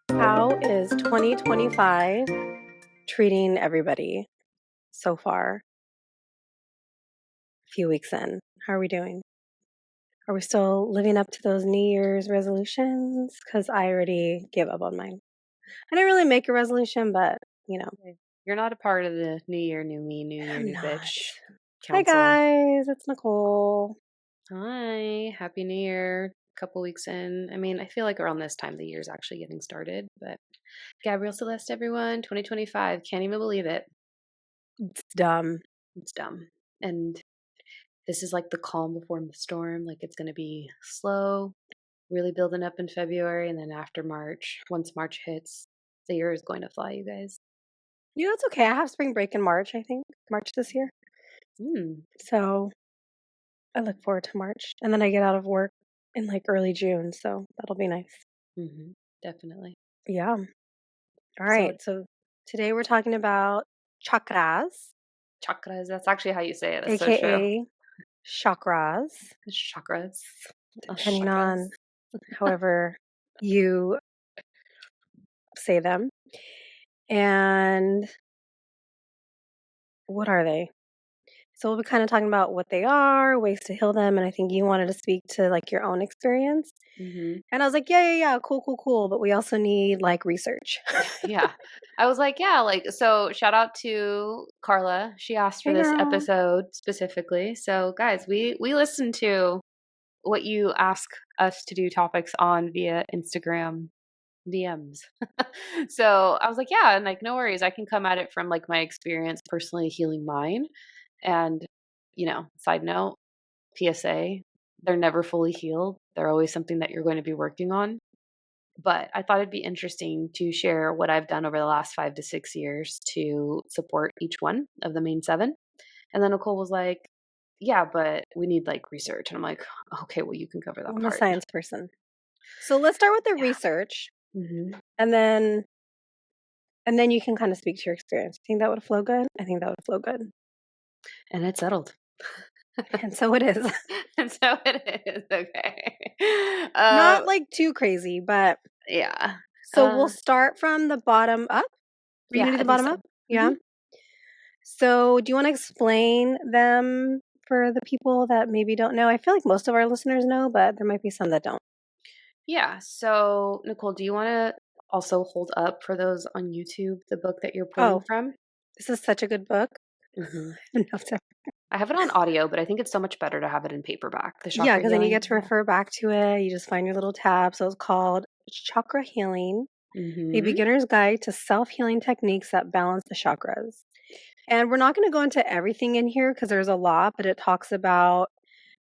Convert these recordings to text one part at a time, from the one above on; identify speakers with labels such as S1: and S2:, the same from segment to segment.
S1: How is 2025 treating everybody so far? A few weeks in. How are we doing? Are we still living up to those New Year's resolutions? Because I already gave up on mine. I didn't really make a resolution, but
S2: You're not a part of the New Year, New Me, New Year,
S1: I'm
S2: New
S1: not.
S2: Bitch
S1: Hi
S2: council.
S1: guys, it's Nichole.
S2: Hi, Happy New Year. Couple weeks in. I mean, I feel like around this time the year's actually getting started, but Gabrielle Celeste, everyone, 2025. Can't even believe it.
S1: It's dumb.
S2: It's dumb. And this is like the calm before the storm. Like it's going to be slow, really building up in February. And then after March, once March hits, the year is going to fly, you guys.
S1: It's okay. I have spring break in March, I think. March this year.
S2: Mm.
S1: So I look forward to March. And then I get out of work in like early June, so that'll be nice.
S2: Mm-hmm. Definitely.
S1: Yeah. All
S2: So
S1: right. So today we're talking about chakras,
S2: chakras, that's actually how you say it. That's so true.
S1: aka chakras,
S2: Chakras.
S1: depending
S2: Chakras.
S1: on however you say them. And what are they? So we'll be kind of talking about what they are, ways to heal them, and I think you wanted to speak to like your own experience.
S2: Hmm.
S1: And I was like, yeah, cool. But we also need like research.
S2: Yeah. I was like, yeah, so shout out to Carla. She asked for
S1: Hey,
S2: this
S1: girl.
S2: episode specifically. So guys, we listen to what you ask us to do topics on via Instagram DMs. So I was like, yeah, and like no worries. I can come at it from like my experience personally healing mine. And, side note, PSA, they're never fully healed. They're always something that you're going to be working on. But I thought it'd be interesting to share what I've done over the last 5 to 6 years to support each one of the main seven. And then Nichole was like, yeah, but we need like research. And I'm like, okay, well, you can cover that
S1: I'm a
S2: part.
S1: science person. So let's start with the research,
S2: Hmm.
S1: and then you can kind of speak to your experience. Think that would flow good? I think that would flow good.
S2: And it's settled.
S1: And so it is.
S2: And so it is. Okay.
S1: Not like too crazy, but
S2: Yeah.
S1: so we'll start from the bottom up. Are you
S2: Yeah,
S1: gonna do
S2: I
S1: the
S2: think
S1: bottom
S2: so.
S1: up?
S2: Hmm.
S1: Yeah. So do you want to explain them for the people that maybe don't know? I feel like most of our listeners know, but there might be some that don't.
S2: Yeah. So, Nichole, do you want to also hold up for those on YouTube the book that you're pulling
S1: Oh,
S2: from?
S1: this is such a good book.
S2: Hmm.
S1: Enough to-
S2: I have it on audio, but I think it's so much better to have it in paperback. The
S1: Yeah,
S2: chakra
S1: because then you get
S2: healing.
S1: to refer back to it. You just find your little tab. So it's called Chakra Healing, a
S2: Mm-hmm.
S1: beginner's guide to self-healing techniques that balance the chakras. And we're not going to go into everything in here because there's a lot, but it talks about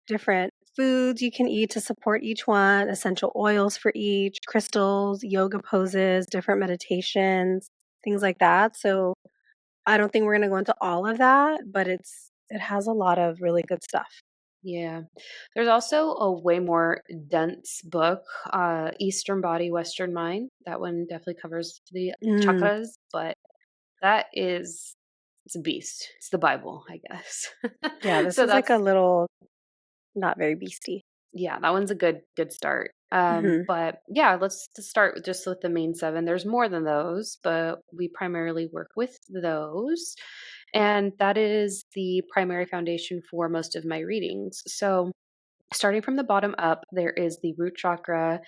S1: different foods you can eat to support each one, essential oils for each, crystals, yoga poses, different meditations, things like that. So I don't think we're going to go into all of that, but it has a lot of really good stuff.
S2: Yeah. There's also a way more dense book, Eastern Body, Western Mind. That one definitely covers the
S1: Mm,
S2: chakras, but that is it's a beast. It's the Bible, I guess.
S1: yeah, this
S2: So
S1: is like
S2: that's
S1: a little not very beastie.
S2: yeah, that one's a good start.
S1: Hmm.
S2: But yeah, let's just start with just with the main seven. There's more than those, but we primarily work with those. And that is the primary foundation for most of my readings. So starting from the bottom up, there is the root chakra.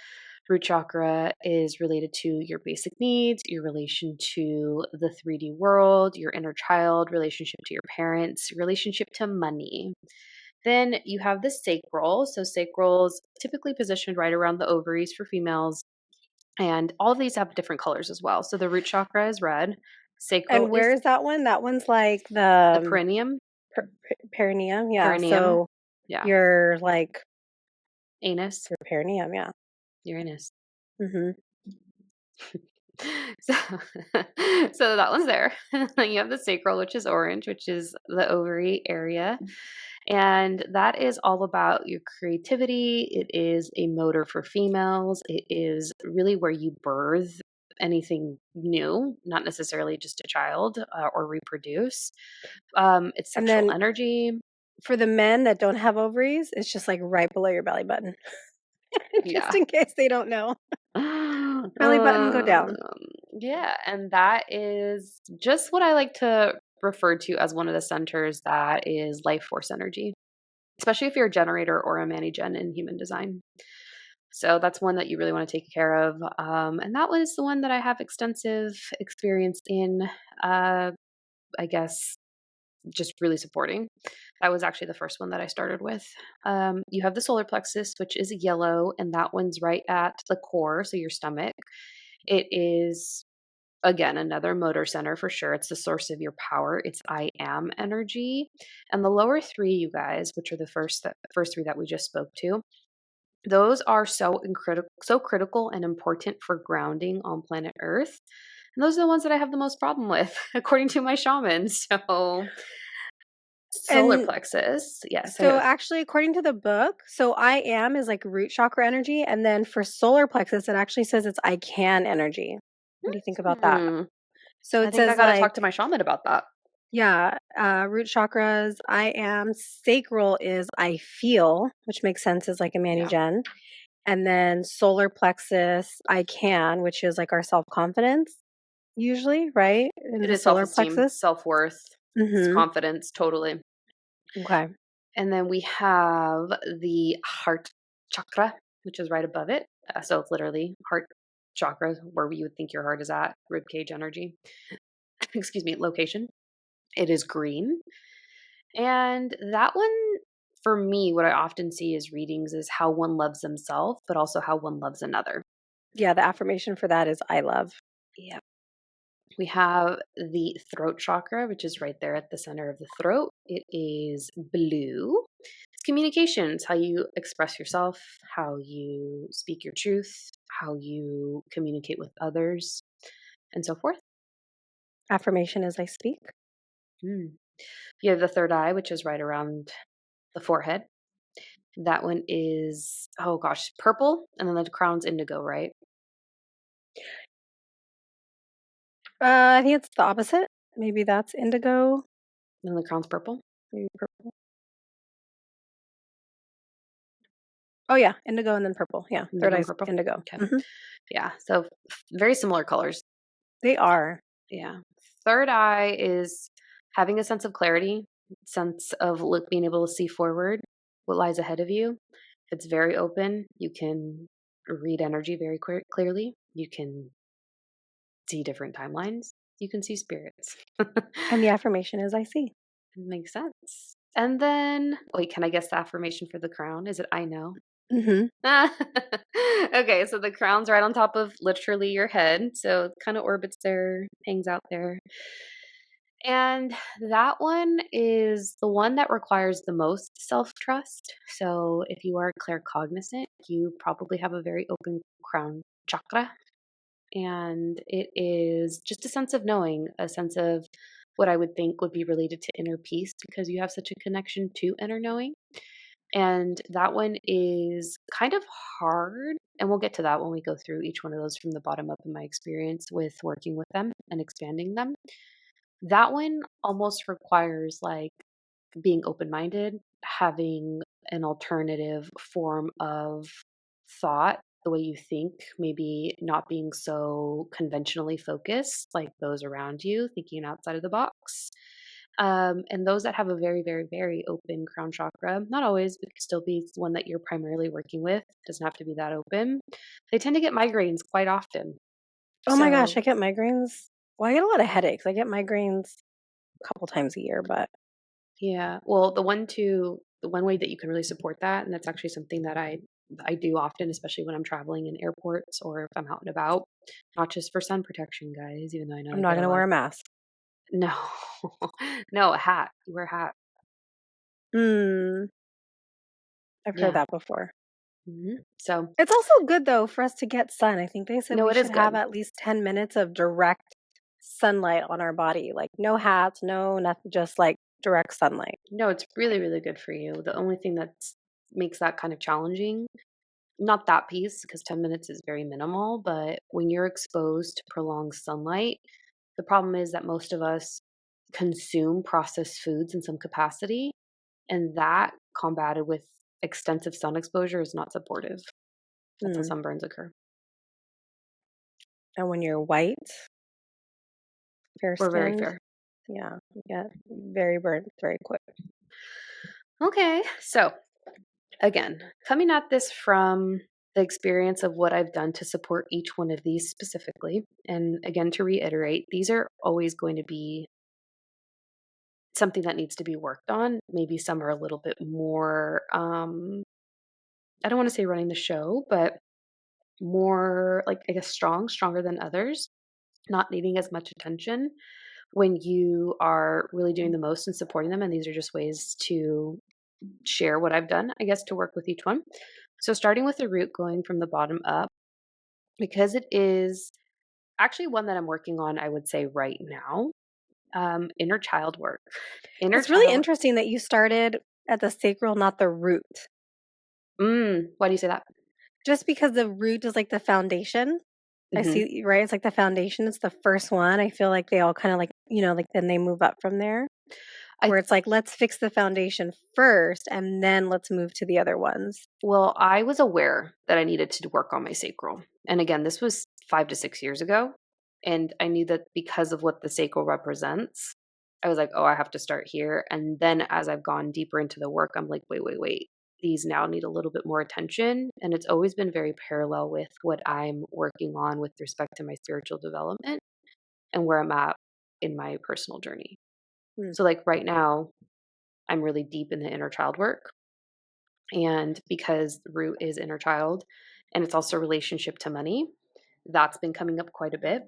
S2: Root chakra is related to your basic needs, your relation to the 3D world, your inner child, relationship to your parents, relationship to money. Then you have the sacral. So sacral is typically positioned right around the ovaries for females. And all of these have different colors as well. So the root chakra is red. Sacral
S1: And where
S2: is
S1: is that one? That one's like
S2: the
S1: the
S2: perineum.
S1: perineum. Yeah.
S2: Perineum.
S1: So
S2: Yeah.
S1: your like
S2: Anus.
S1: your perineum. Yeah.
S2: Uranus.
S1: Hmm.
S2: So, so that one's there. Then you have the sacral, which is orange, which is the ovary area. And that is all about your creativity. It is a motor for females. It is really where you birth anything new, not necessarily just a child or reproduce. It's
S1: And
S2: sexual
S1: then
S2: energy.
S1: For the men that don't have ovaries, it's just like right below your belly button. Just
S2: Yeah.
S1: in case they don't know. Belly button go
S2: Um,
S1: down.
S2: yeah, and that is just what I like to refer to as one of the centers that is life force energy, especially if you're a generator or a mani-gen in human design. So that's one that you really want to take care of. And that was the one that I have extensive experience in, I guess, just really supporting. That was actually the first one that I started with. You have the solar plexus, which is yellow, and that one's right at the core, so your stomach. It is, again, another motor center for sure. It's the source of your power. It's I am energy. And the lower three, you guys, which are the first three that we just spoke to, those are so critical and important for grounding on planet Earth. And those are the ones that I have the most problem with, according to my shaman. So, solar
S1: And
S2: plexus, yes,
S1: so actually according to the book, so I am is like root chakra energy, and then for solar plexus it actually says it's I can energy. What do you think about that?
S2: hmm,
S1: So
S2: I
S1: it
S2: think I
S1: says
S2: got to
S1: like,
S2: talk to my shaman about that.
S1: yeah, root chakras, I am, sacral is I feel, which makes sense as like a
S2: Yeah,
S1: mani-gen. And then solar plexus, I can, which is like our self-confidence usually, right? In
S2: it
S1: the
S2: is
S1: solar
S2: self-esteem,
S1: plexus.
S2: self-worth, it's
S1: Mhm.
S2: confidence, totally.
S1: Okay.
S2: And then we have the heart chakra, which is right above it. So it's literally heart chakra, where you would think your heart is at, rib cage energy. Excuse me, location. It is green. And that one, for me, what I often see is readings is how one loves themselves, but also how one loves another.
S1: Yeah, the affirmation for that is I love.
S2: Yeah. We have the throat chakra, which is right there at the center of the throat. It is blue. It's communications, how you express yourself, how you speak your truth, how you communicate with others, and so forth.
S1: Affirmation is I speak.
S2: Mm. You have the third eye, which is right around the forehead. That one is, oh gosh, purple. And then the crown's indigo, right?
S1: I think it's the opposite. Maybe that's indigo,
S2: And the crown's purple.
S1: maybe purple. Oh yeah, indigo and then purple. Yeah, third
S2: Indigo and
S1: eye's
S2: purple.
S1: indigo.
S2: Okay.
S1: Mhm.
S2: Yeah. So very similar colors.
S1: They are.
S2: Yeah. Third eye is having a sense of clarity, sense of look, being able to see forward, what lies ahead of you. If it's very open, you can read energy very clearly. You can see different timelines. You can see spirits.
S1: And the affirmation is I see.
S2: Makes sense. And then, wait, can I guess the affirmation for the crown? Is it I know?
S1: Mhm.
S2: Okay, so the crown's right on top of literally your head. So it kind of orbits there, hangs out there. And that one is the one that requires the most self trust. So if you are claircognizant, you probably have a very open crown chakra. And it is just a sense of knowing, a sense of what I would think would be related to inner peace because you have such a connection to inner knowing. And that one is kind of hard. And we'll get to that when we go through each one of those from the bottom up in my experience with working with them and expanding them. That one almost requires like being open minded, having an alternative form of thought, the way you think, maybe not being so conventionally focused like those around you, thinking outside of the box. And those that have a very, very, very open crown chakra, not always, but it could still be one that you're primarily working with, doesn't have to be that open. They tend to get migraines quite often.
S1: Oh my gosh,
S2: So
S1: I get migraines. Well, I get a lot of headaches. I get migraines a couple times a year, but
S2: yeah. Well, the one way that you can really support that, and that's actually something that I do often, especially when I'm traveling in airports or if I'm out and about, not just for sun protection, guys, even though I know
S1: I'm
S2: I
S1: not
S2: get a
S1: gonna
S2: lot
S1: wear
S2: of
S1: a mask.
S2: no. No, a hat. You wear a hat.
S1: Mm, I've heard
S2: Yeah.
S1: that before.
S2: So,
S1: It's also good though for us to get sun. I think they said
S2: no,
S1: we
S2: it is
S1: should have
S2: good.
S1: at least 10 minutes of direct sunlight on our body. Like no hats, no nothing, just like direct sunlight.
S2: No, it's really, really good for you. The only thing that makes that kind of challenging, not that piece, because 10 minutes is very minimal, but when you're exposed to prolonged sunlight, the problem is that most of us consume processed foods in some capacity. And that combated with extensive sun exposure is not supportive. That's how
S1: Mm.
S2: sunburns occur.
S1: And when you're white, fair
S2: We're very
S1: skinned,
S2: fair.
S1: yeah, you get very burnt very quick.
S2: Okay. So, again, coming at this from the experience of what I've done to support each one of these specifically. And again, to reiterate, these are always going to be something that needs to be worked on. Maybe some are a little bit more, I don't want to say running the show, but more like, I guess, stronger than others, not needing as much attention when you are really doing the most and supporting them. And these are just ways to share what I've done, I guess, to work with each one. So, starting with the root, going from the bottom up, because it is actually one that I'm working on, I would say right now, inner child work. Inner
S1: It's really
S2: child work.
S1: interesting that you started at the sacral, not the root.
S2: Why do you say that?
S1: Just because the root is like the foundation. I
S2: hmm
S1: see, right? It's like the foundation. It's the first one. I feel like they all kind of like, like then they move up from there,
S2: I
S1: where it's like, let's fix the foundation first and then let's move to the other ones.
S2: Well, I was aware that I needed to work on my sacral. And again, this was 5 to 6 years ago. And I knew that because of what the sacral represents, I was like, oh, I have to start here. And then as I've gone deeper into the work, I'm like, wait. These now need a little bit more attention. And it's always been very parallel with what I'm working on with respect to my spiritual development and where I'm at in my personal journey.
S1: Mm.
S2: So, like right now, I'm really deep in the inner child work. And because the root is inner child and it's also relationship to money, that's been coming up quite a bit.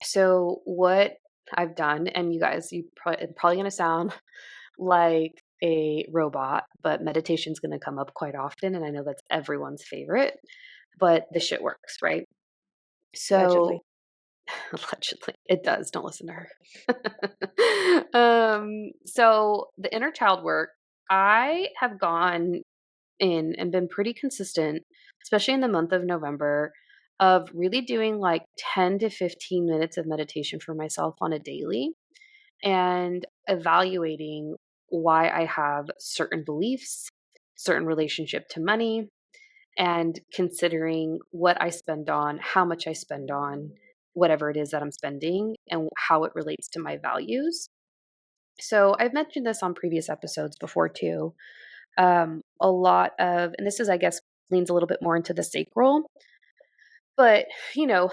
S2: So, what I've done, and you guys, it's probably going to sound like a robot, but meditation's going to come up quite often. And I know that's everyone's favorite, but the shit works, right?
S1: Allegedly.
S2: So, allegedly, it does. Don't listen to her. So, the inner child work, I have gone in and been pretty consistent, especially in the month of November, of really doing like 10 to 15 minutes of meditation for myself on a daily and evaluating why I have certain beliefs, certain relationship to money, and considering what I spend on, how much I spend on whatever it is that I'm spending, and how it relates to my values. So I've mentioned this on previous episodes before too, a lot of, and this is, I guess, leans a little bit more into the sacral. But,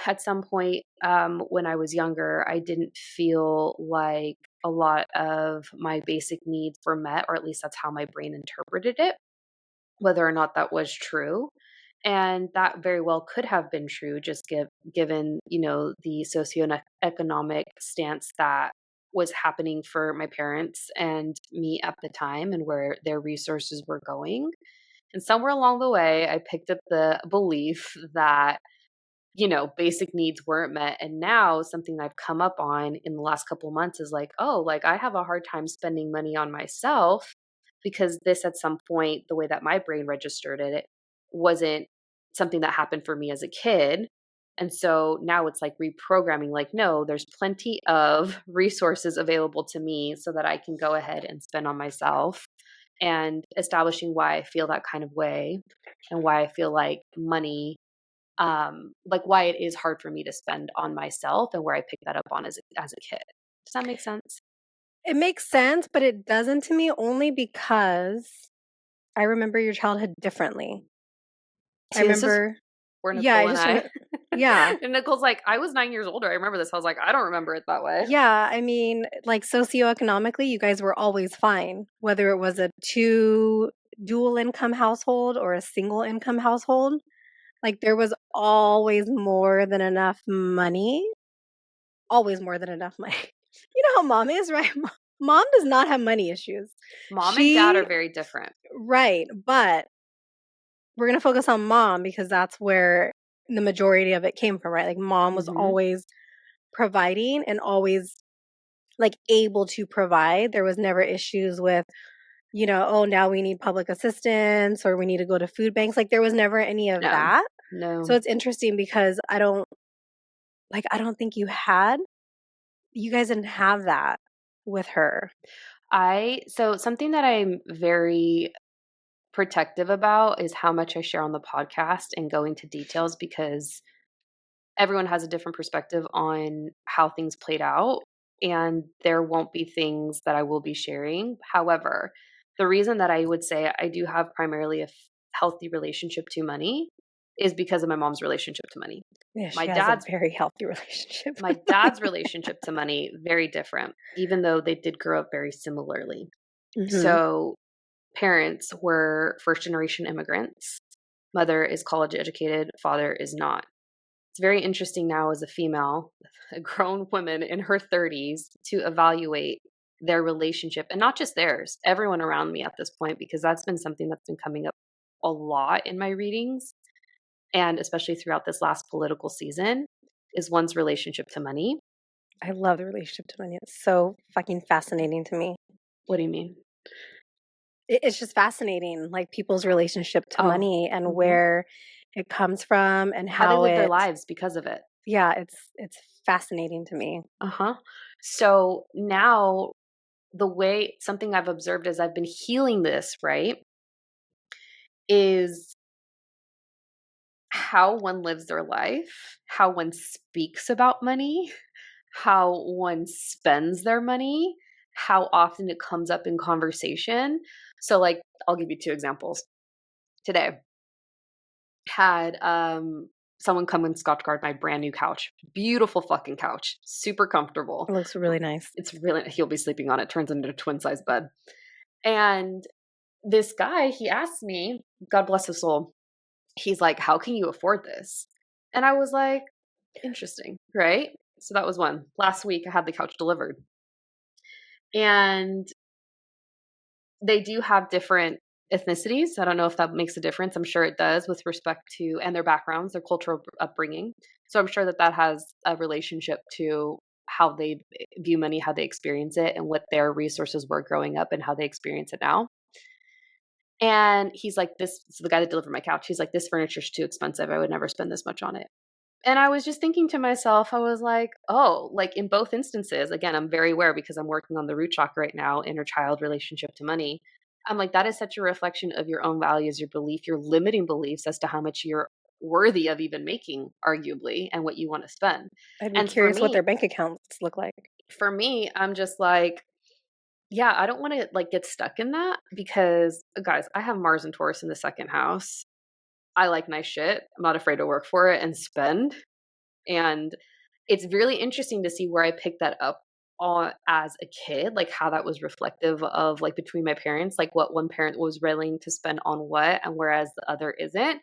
S2: at some point when I was younger, I didn't feel like a lot of my basic needs were met, or at least that's how my brain interpreted it, whether or not that was true. And that very well could have been true, just given, the socioeconomic stance that was happening for my parents and me at the time and where their resources were going. And somewhere along the way, I picked up the belief that, basic needs weren't met. And now something I've come up on in the last couple of months is like, oh, like I have a hard time spending money on myself because this at some point, the way that my brain registered it wasn't something that happened for me as a kid. And so now it's like reprogramming, like, no, there's plenty of resources available to me so that I can go ahead and spend on myself, and establishing why I feel that kind of way and why I feel like money, like why it is hard for me to spend on myself and where I picked that up on as a kid. Does that make sense?
S1: It makes sense, but it doesn't to me only because I remember your childhood differently. I
S2: See, this is
S1: remember,
S2: where
S1: yeah, I
S2: Nicole and
S1: just
S2: I,
S1: remember, yeah.
S2: and Nicole's like, I was 9 years older. I remember this. I was like, I don't remember it that way.
S1: Yeah, I mean, like socioeconomically, you guys were always fine, whether it was a two dual income household or a single income household. Like there was always more than enough money, always more than enough money. You know how mom is, right? Mom does not have money issues.
S2: Mom and dad are
S1: She,
S2: very different.
S1: right, but we're going to focus on mom because that's where the majority of it came from, right? Like mom was
S2: hmm
S1: always providing and always like able to provide. There was never issues with, oh, now we need public assistance or we need to go to food banks. Like there was never any of
S2: No,
S1: that. So
S2: no.
S1: it's interesting because I don't think you guys didn't have that with her.
S2: So something that I'm very protective about is how much I share on the podcast and go into details because everyone has a different perspective on how things played out, and there won't be things that I will be sharing. However, the reason that I would say I do have primarily a healthy relationship to money is because of my mom's relationship to money.
S1: Yeah,
S2: My
S1: she has a
S2: dad's
S1: very healthy relationship
S2: my
S1: with
S2: dad's
S1: money.
S2: relationship to money very different, even though they did grow up very similarly.
S1: Mhm.
S2: So, parents were first generation immigrants. Mother is college educated, father is not. It's very interesting now as a female, a grown woman in her 30s, to evaluate their relationship and not just theirs, everyone around me at this point, because that's been something that's been coming up a lot in my readings. And especially throughout this last political season, is one's relationship to money.
S1: I love the relationship to money. It's so fucking fascinating to me.
S2: What do you mean?
S1: It's just fascinating, like people's relationship to
S2: Oh,
S1: money and
S2: hmm,
S1: where it comes from and
S2: how they
S1: how
S2: live their
S1: it,
S2: lives because of it.
S1: yeah, it's fascinating to me.
S2: Uh huh. So now, the way something I've observed as I've been healing this, right, is how one lives their life, how one speaks about money, how one spends their money, how often it comes up in conversation. So, like, I'll give you two examples. Today, had someone come and scotch guard my brand new couch. Beautiful fucking couch, super comfortable.
S1: It looks really nice.
S2: It's really, he'll be sleeping on it. Turns into a twin size bed. And this guy, he asked me, God bless his soul, he's like, "How can you afford this?" And I was like, interesting, right? So that was one. Last week, I had the couch delivered. And they do have different ethnicities. I don't know if that makes a difference. I'm sure it does with respect to, and their backgrounds, their cultural upbringing. So I'm sure that that has a relationship to how they view money, how they experience it, and what their resources were growing up and how they experience it now. And he's like, this, so the guy that delivered my couch, he's like, "This furniture's too expensive. I would never spend this much on it." And I was just thinking to myself, I was like, oh, like in both instances, again, I'm very aware because I'm working on the root chakra right now, inner child relationship to money. I'm like, that is such a reflection of your own values, your belief, your limiting beliefs as to how much you're worthy of even making, arguably, and what you want to spend.
S1: I'd be
S2: And for
S1: curious what
S2: me,
S1: their bank accounts look like.
S2: I'm just like, yeah, I don't want to like get stuck in that because guys, I have Mars and Taurus in the second house. I like nice shit. I'm not afraid to work for it and spend. And it's really interesting to see where I picked that up on as a kid, like how that was reflective of like between my parents, like what one parent was willing to spend on what, and whereas the other isn't.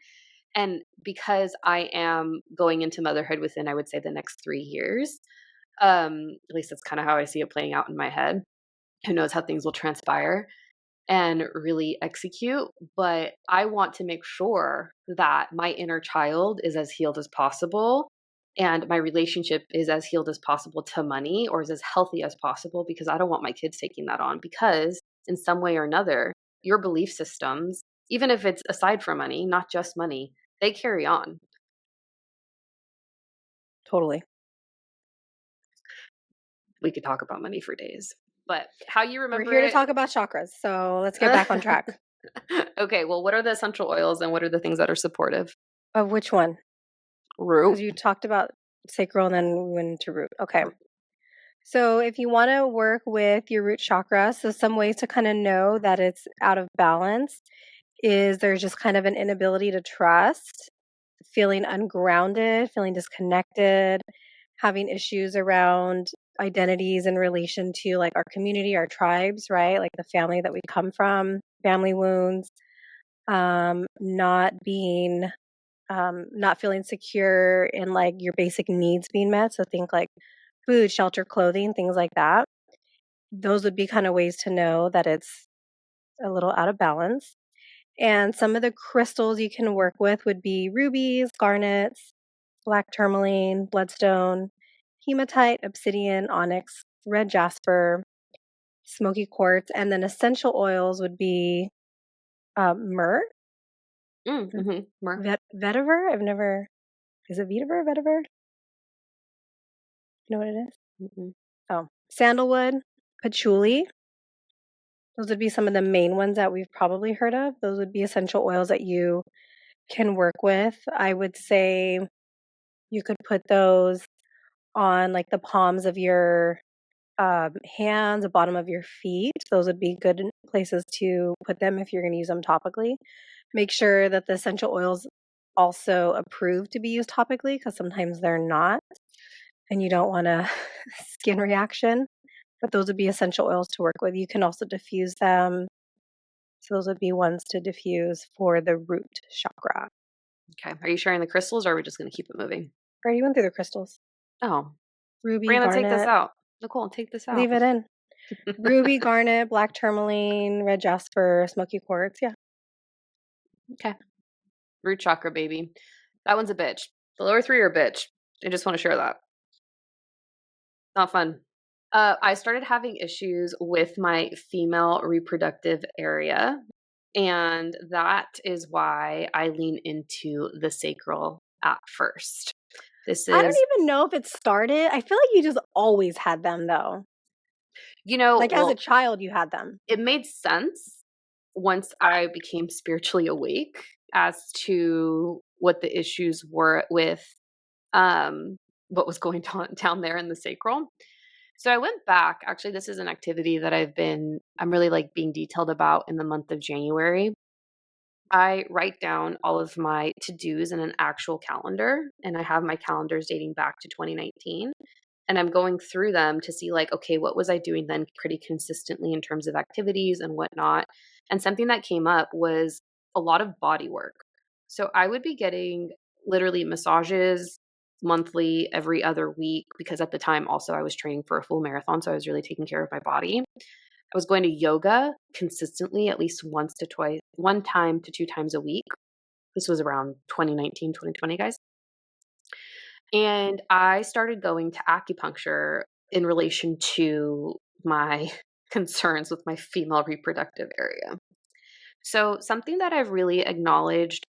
S2: And because I am going into motherhood within, I would say, the next 3 years, at least that's kind of how I see it playing out in my head. Who knows how things will transpire and really execute. But I want to make sure that my inner child is as healed as possible and my relationship is as healed as possible to money or is as healthy as possible because I don't want my kids taking that on because in some way or another, your belief systems, even if it's aside from money, not just money, they carry on.
S1: Totally.
S2: We could talk about money for days, but how you
S1: We're
S2: remember
S1: here to
S2: it.
S1: talk about chakras, so let's get back on track.
S2: Okay, well, what are the essential oils and what are the things that are supportive?
S1: Of which one?
S2: Root.
S1: Because you talked about sacral and then we went into root. Okay. So if you want to work with your root chakra, so some ways to kind of know that it's out of balance is there's just kind of an inability to trust, feeling ungrounded, feeling disconnected, having issues around identities in relation to like our community, our tribes, right? Like the family that we come from, family wounds, not being not feeling secure in like your basic needs being met. So think like food, shelter, clothing, things like that. Those would be kind of ways to know that it's a little out of balance. And some of the crystals you can work with would be rubies, garnets, black tourmaline, bloodstone, hematite, obsidian, onyx, red jasper, smoky quartz, and then essential oils would be myrrh, vetiver. I've never. Is it vetiver? Vetiver? You know what it is?
S2: Mm-mm.
S1: Oh, sandalwood, patchouli, Those would be some of the main ones that we've probably heard of. Those would be essential oils that you can work with. I would say you could put those on like the palms of your hands, the bottom of your feet. Those would be good places to put them if you're going to use them topically. Make sure that the essential oils also approved to be used topically because sometimes they're not, and you don't want a skin reaction. But those would be essential oils to work with. You can also diffuse them. So those would be ones to diffuse for the root chakra.
S2: Okay. Are you sharing the crystals or are we just going to keep it moving?
S1: Or you went through the crystals.
S2: Oh,
S1: Ruby,
S2: we're going to take this
S1: garnet,
S2: out. Nichole, take this out.
S1: leave it in. Ruby, garnet, black tourmaline, red jasper, smoky quartz. Yeah.
S2: Okay. Root chakra, baby. That one's a bitch. The lower three are a bitch. I just want to share that. Not fun. I started having issues with my female reproductive area, and that is why I lean into the sacral at first. This
S1: I don't
S2: is,
S1: even know if it started. I feel like you just always had them though. Like as a
S2: well,
S1: child, you had them.
S2: it made sense once I became spiritually awake as to what the issues were with um, what was going on down there in the sacral. So I went back. Actually, this is an activity that I'm really like being detailed about in the month of January. I write down all of my to dos in an actual calendar, and I have my calendars dating back to 2019. And I'm going through them to see, like, okay, what was I doing then pretty consistently in terms of activities and whatnot. And something that came up was a lot of body work. So I would be getting literally massages monthly, every other week, because at the time also I was training for a full marathon. So I was really taking care of my body. I was going to yoga consistently at least once to twice, one time to two times a week. This was around 2019, 2020, guys. And I started going to acupuncture in relation to my concerns with my female reproductive area. So, something that I've really acknowledged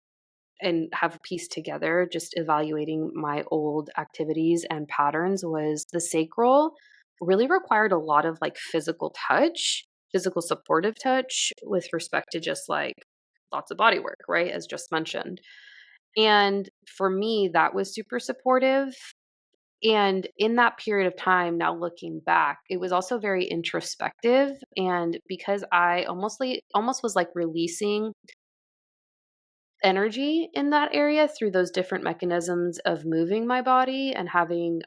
S2: and have pieced together, just evaluating my old activities and patterns, was the sacral really required a lot of like physical touch, physical supportive touch with respect to just like lots of body work, right? As just mentioned. And for me, that was super supportive. And in that period of time, now looking back, it was also very introspective. And because I almost was like releasing energy in that area through those different mechanisms of moving my body and having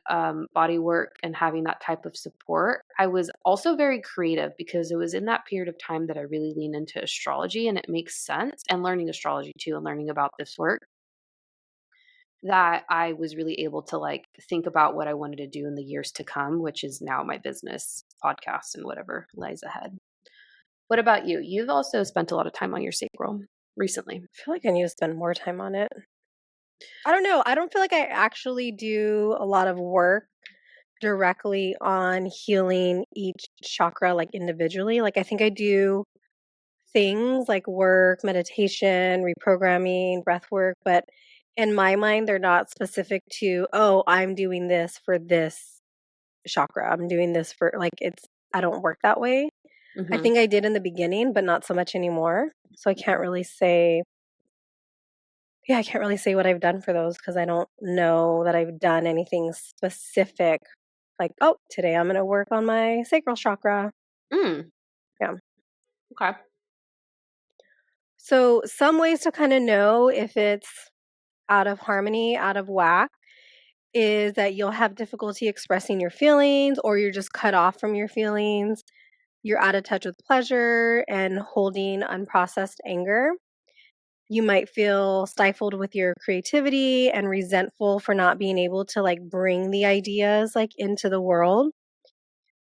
S2: body work and having that type of support. I was also very creative because it was in that period of time that I really leaned into astrology, and it makes sense, and learning astrology too and learning about this work, that I was really able to like think about what I wanted to do in the years to come, which is now my business, podcast, and whatever lies ahead. What about you? You've also spent a lot of time on your sacral recently.
S1: I feel like I need to spend more time on it. I don't know. I don't feel like I actually do a lot of work directly on healing each chakra like individually. Like I think I do things like work, meditation, reprogramming, breath work, but in my mind they're not specific to, oh, I'm doing this for this chakra. I'm doing this for like it's I don't work that way. I
S2: Hmm.
S1: think I did in the beginning, but not so much anymore. So I can't really say yeah, I can't really say what I've done for those because I don't know that I've done anything specific. Like, oh, today I'm going to work on my sacral chakra.
S2: Mm,
S1: Yeah.
S2: okay.
S1: So, some ways to kind of know if it's out of harmony, out of whack, is that you'll have difficulty expressing your feelings or you're just cut off from your feelings. You're out of touch with pleasure and holding unprocessed anger. You might feel stifled with your creativity and resentful for not being able to like bring the ideas like into the world.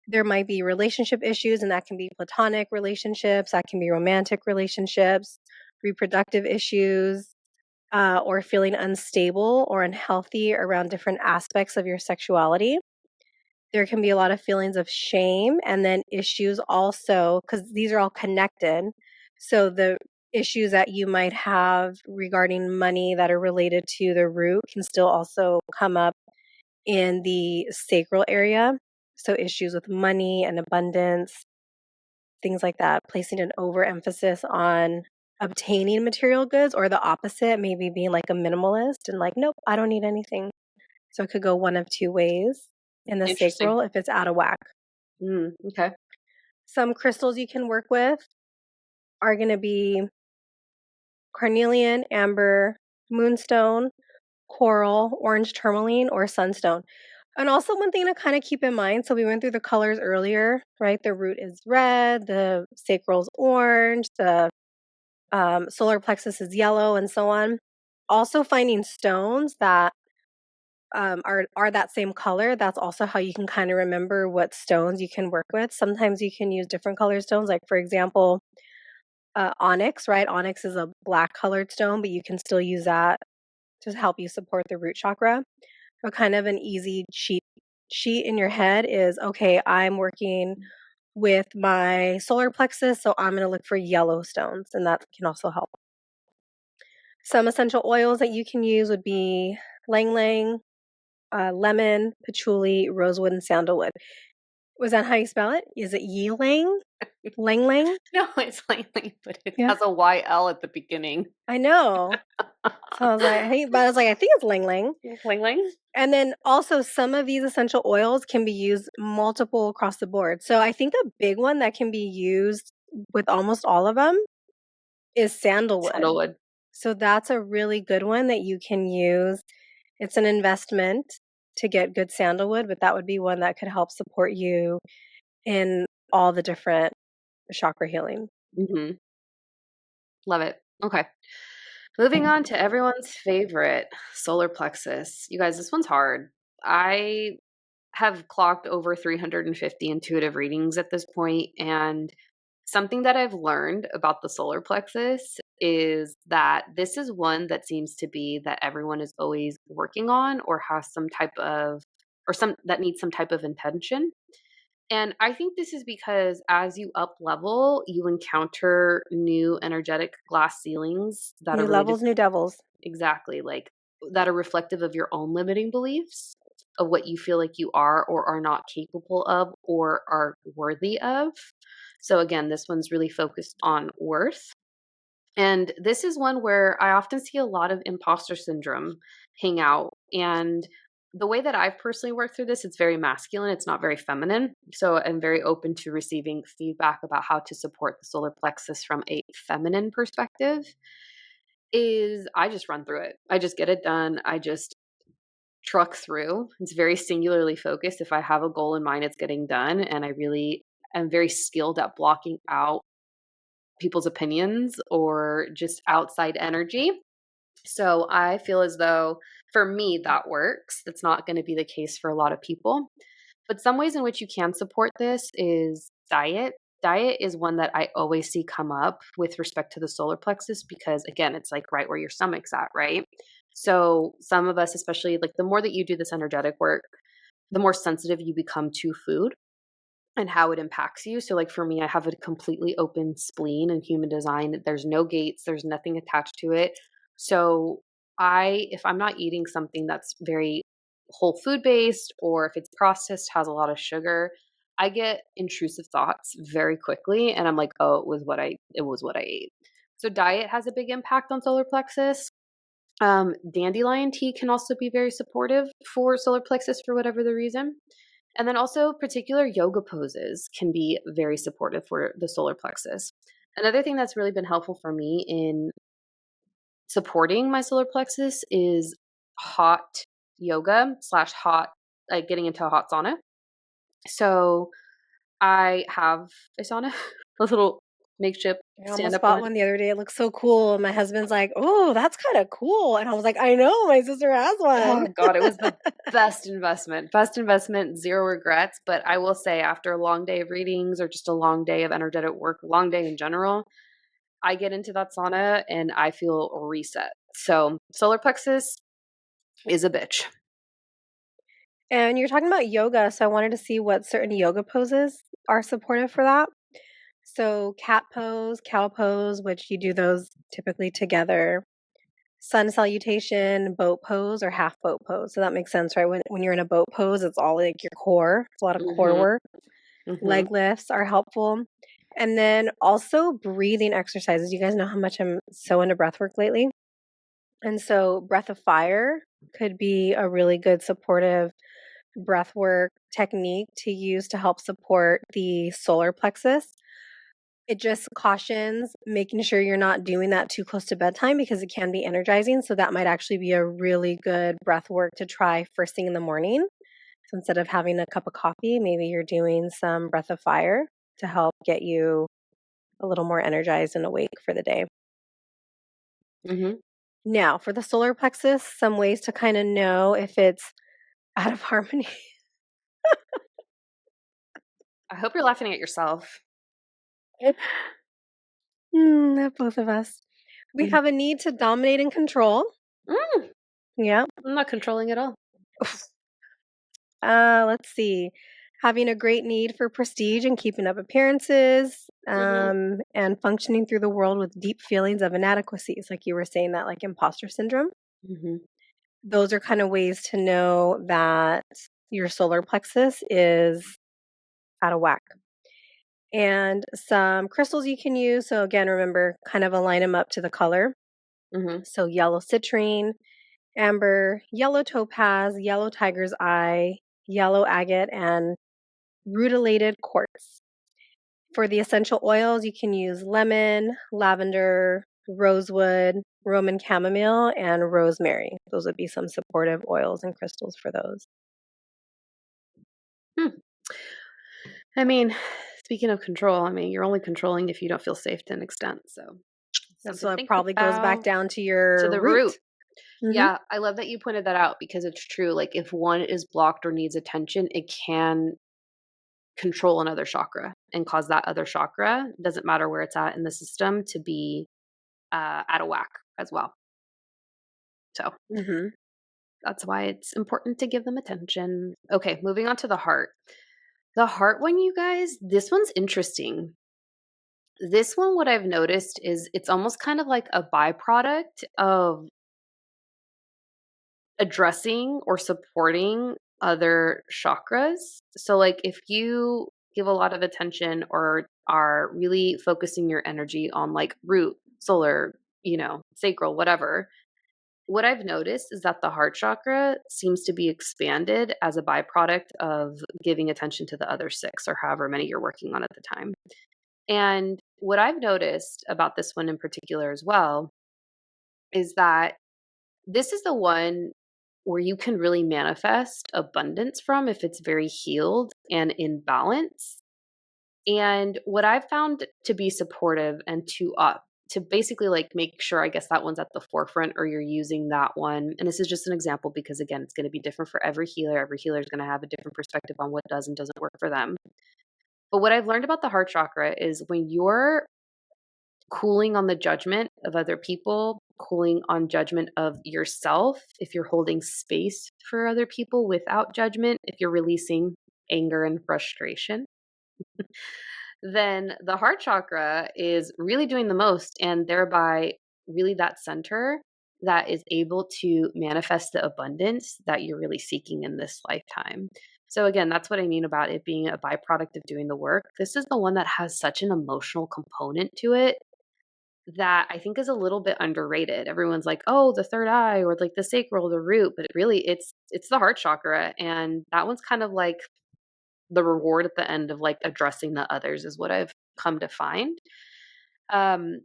S1: There might be relationship issues, and that can be platonic relationships, that can be romantic relationships, reproductive issues, or feeling unstable or unhealthy around different aspects of your sexuality. There can be a lot of feelings of shame and then issues also, because these are all connected. So the issues that you might have regarding money that are related to the root can still also come up in the sacral area. So issues with money and abundance. things like that, placing an overemphasis on obtaining material goods, or the opposite, maybe being like a minimalist and like, nope, I don't need anything. So it could go one of two ways in the
S2: Interesting.
S1: sacral if it's out of whack.
S2: Okay.
S1: Some crystals you can work with are going to be carnelian, amber, moonstone, coral, orange tourmaline, or sunstone. And also, one thing to kind of keep in mind, so we went through the colors earlier, right? The root is red, the sacral's orange, the solar plexus is yellow, and so on. Also, finding stones that are that same color. That's also how you can kind of remember what stones you can work with. Sometimes you can use different color stones, like for example, onyx. Right, onyx is a black colored stone, but you can still use that to help you support the root chakra. But kind of an easy sheet in your head is, okay, I'm working with my solar plexus, so I'm going to look for yellow stones, and that can also help. Some essential oils that you can use would be lang lang, lemon, patchouli, rosewood, and sandalwood. Was that how you spell it? Is it yilang? Lang lang?
S2: No, it's Langley, but it
S1: Yeah,
S2: has a YL at the beginning.
S1: I know. So I was like, I think it's lang lang.
S2: Ling Ling?
S1: And then also some of these essential oils can be used multiple across the board. So I think a big one that can be used with almost all of them is sandalwood.
S2: Sandalwood.
S1: So that's a really good one that you can use. It's an investment to get good sandalwood, but that would be one that could help support you in all the different chakra healing.
S2: Mhm. Love it. Okay. Moving on to everyone's favorite, solar plexus. You guys, this one's hard. I have clocked over 350 intuitive readings at this point, and something that I've learned about the solar plexus is that this is one that seems to be that everyone is always working on or has some type of or some that needs some type of intention. And I think this is because as you up level, you encounter new energetic glass ceilings that are
S1: New
S2: related.
S1: levels, new devils.
S2: Exactly, like, that are reflective of your own limiting beliefs, of what you feel like you are or are not capable of or are worthy of. So again, this one's really focused on worth. And this is one where I often see a lot of imposter syndrome hang out. And the way that I've personally worked through this, it's very masculine, it's not very feminine. So I'm very open to receiving feedback about how to support the solar plexus from a feminine perspective. Is I just run through it. I just get it done. I just truck through. It's very singularly focused. If I have a goal in mind, it's getting done. And I really am very skilled at blocking out people's opinions or just outside energy. So I feel as though for me, that works. That's not going to be the case for a lot of people. But some ways in which you can support this is diet. Diet is one that I always see come up with respect to the solar plexus because, again, it's like right where your stomach's at, right? So, some of us, especially like the more that you do this energetic work, the more sensitive you become to food and how it impacts you. So, like for me, I have a completely open spleen in human design. There's no gates, there's nothing attached to it. So, if I'm not eating something that's very whole food based or if it's processed, has a lot of sugar, I get intrusive thoughts very quickly. And I'm like, oh, it was what I ate. So, diet has a big impact on solar plexus. Dandelion tea can also be very supportive for solar plexus for whatever the reason. And then also particular yoga poses can be very supportive for the solar plexus. Another thing that's really been helpful for me in supporting my solar plexus is hot yoga slash hot, like getting into a hot sauna. So I have a sauna, a little makeshift
S1: I
S2: stand
S1: almost
S2: up
S1: bought
S2: one.
S1: one the other day. It looks so cool. And my husband's like, oh, that's kind of cool. And I was like, I know, my sister has one.
S2: Oh god, it was the best investment. Best investment, zero regrets, but I will say after a long day of readings or just a long day of energetic work, a long day in general, I get into that sauna and I feel reset. So, solar plexus is a bitch.
S1: And you're talking about yoga. So I wanted to see what certain yoga poses are supportive for that. So cat pose, cow pose, which you do those typically together. Sun salutation, boat pose, or half boat pose. So that makes sense, right? When you're in a boat pose, it's all like your core. It's a lot of core
S2: Mhm.
S1: work.
S2: Mhm.
S1: Leg lifts are helpful. And then also breathing exercises. You guys know how much I'm so into breath work lately. And so breath of fire could be a really good supportive breath work technique to use to help support the solar plexus. It just cautions making sure you're not doing that too close to bedtime because it can be energizing. So that might actually be a really good breath work to try first thing in the morning. So instead of having a cup of coffee, maybe you're doing some breath of fire to help get you a little more energized and awake for the day.
S2: Hmm.
S1: Now, for the solar plexus, some ways to kind of know if it's out of harmony.
S2: I hope you're laughing at yourself.
S1: Both of us. We
S2: Mhm.
S1: have a need to dominate and control.
S2: Mm,
S1: Yeah.
S2: I'm not controlling at all.
S1: Let's see. Having a great need for prestige and keeping up appearances,
S2: Hmm.
S1: and functioning through the world with deep feelings of inadequacies, like you were saying, that like imposter syndrome.
S2: Hmm.
S1: Those are kind of ways to know that your solar plexus is out of whack. And some crystals you can use. So, again, remember, kind of align them up to the color.
S2: Hmm.
S1: So, yellow citrine, amber, yellow topaz, yellow tiger's eye, yellow agate, and rutilated quartz. For the essential oils, you can use lemon, lavender, rosewood, Roman chamomile, and rosemary. Those would be some supportive oils and crystals for those.
S2: Hmm. I mean, speaking of control, I mean, you're only controlling if you don't feel safe to an extent. So, something
S1: So
S2: to
S1: it
S2: think
S1: probably goes back
S2: about.
S1: down to
S2: To
S1: your
S2: the
S1: root.
S2: root.
S1: Hmm.
S2: Yeah, I love that you pointed that out because it's true. Like, if one is blocked or needs attention, it can control another chakra and cause that other chakra, doesn't matter where it's at in the system, to be out of whack as well. So,
S1: Hmm.
S2: that's why it's important to give them attention. Okay, moving on to the heart. The heart one, you guys, this one's interesting. This one, what I've noticed is it's almost kind of like a byproduct of addressing or supporting other chakras. So, like, if you give a lot of attention or are really focusing your energy on like root, solar, sacral, whatever, what I've noticed is that the heart chakra seems to be expanded as a byproduct of giving attention to the other six or however many you're working on at the time. And what I've noticed about this one in particular as well is that this is the one where you can really manifest abundance from if it's very healed and in balance. And what I've found to be supportive and to basically like make sure I guess that one's at the forefront or you're using that one. And this is just an example because again, it's going to be different for every healer. Every healer is going to have a different perspective on what does and doesn't work for them. But what I've learned about the heart chakra is when you're cooling on the judgment of other people, cooling on judgment of yourself, if you're holding space for other people without judgment, if you're releasing anger and frustration, then the heart chakra is really doing the most and thereby really that center that is able to manifest the abundance that you're really seeking in this lifetime. So again, that's what I mean about it being a byproduct of doing the work. This is the one that has such an emotional component to it that I think is a little bit underrated. Everyone's like, "Oh, the third eye or like the sacral, the root," but really it's the heart chakra and that one's kind of like the reward at the end of like addressing the others is what I've come to find. Um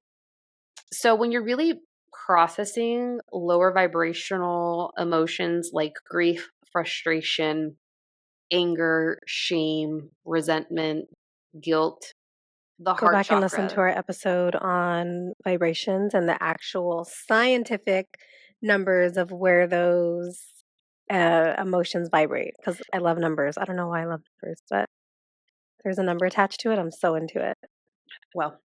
S2: so when you're really processing lower vibrational emotions like grief, frustration, anger, shame, resentment, guilt, the
S1: Go
S2: heart
S1: back and listen to
S2: chakra.
S1: our episode on vibrations and the actual scientific numbers of where those emotions vibrate. Because I love numbers. I don't know why I love numbers, but there's a number attached to it. I'm so into it.
S2: Well,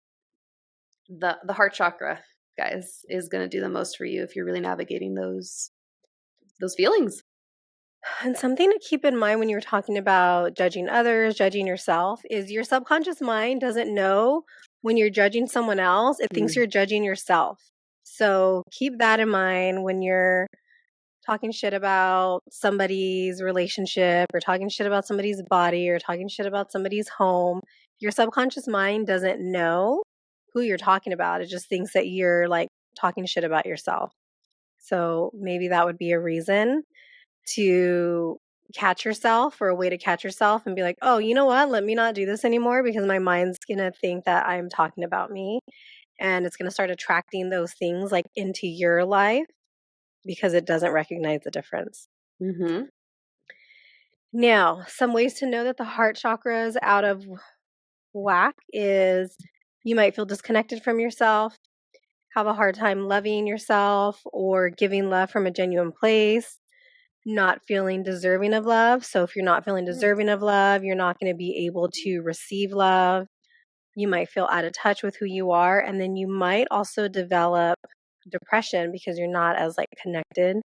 S2: the heart chakra, guys, is going to do the most for you if you're really navigating those feelings.
S1: And something to keep in mind when you're talking about judging others, judging yourself, is your subconscious mind doesn't know when you're judging someone else, it thinks
S2: Mm.
S1: you're judging yourself. So keep that in mind when you're talking shit about somebody's relationship or talking shit about somebody's body or talking shit about somebody's home. Your subconscious mind doesn't know who you're talking about. It just thinks that you're like talking shit about yourself. So maybe that would be a reason to catch yourself, or a way to catch yourself and be like, oh, you know what? Let me not do this anymore because my mind's going to think that I'm talking about me, and it's going to start attracting those things like into your life because it doesn't recognize the difference.
S2: Mm-hmm.
S1: Now, some ways to know that the heart chakra is out of whack is you might feel disconnected from yourself, have a hard time loving yourself or giving love from a genuine place, not feeling deserving of love. So if you're not feeling deserving of love, you're not going to be able to receive love. You might feel out of touch with who you are, and then you might also develop depression because you're not as like connected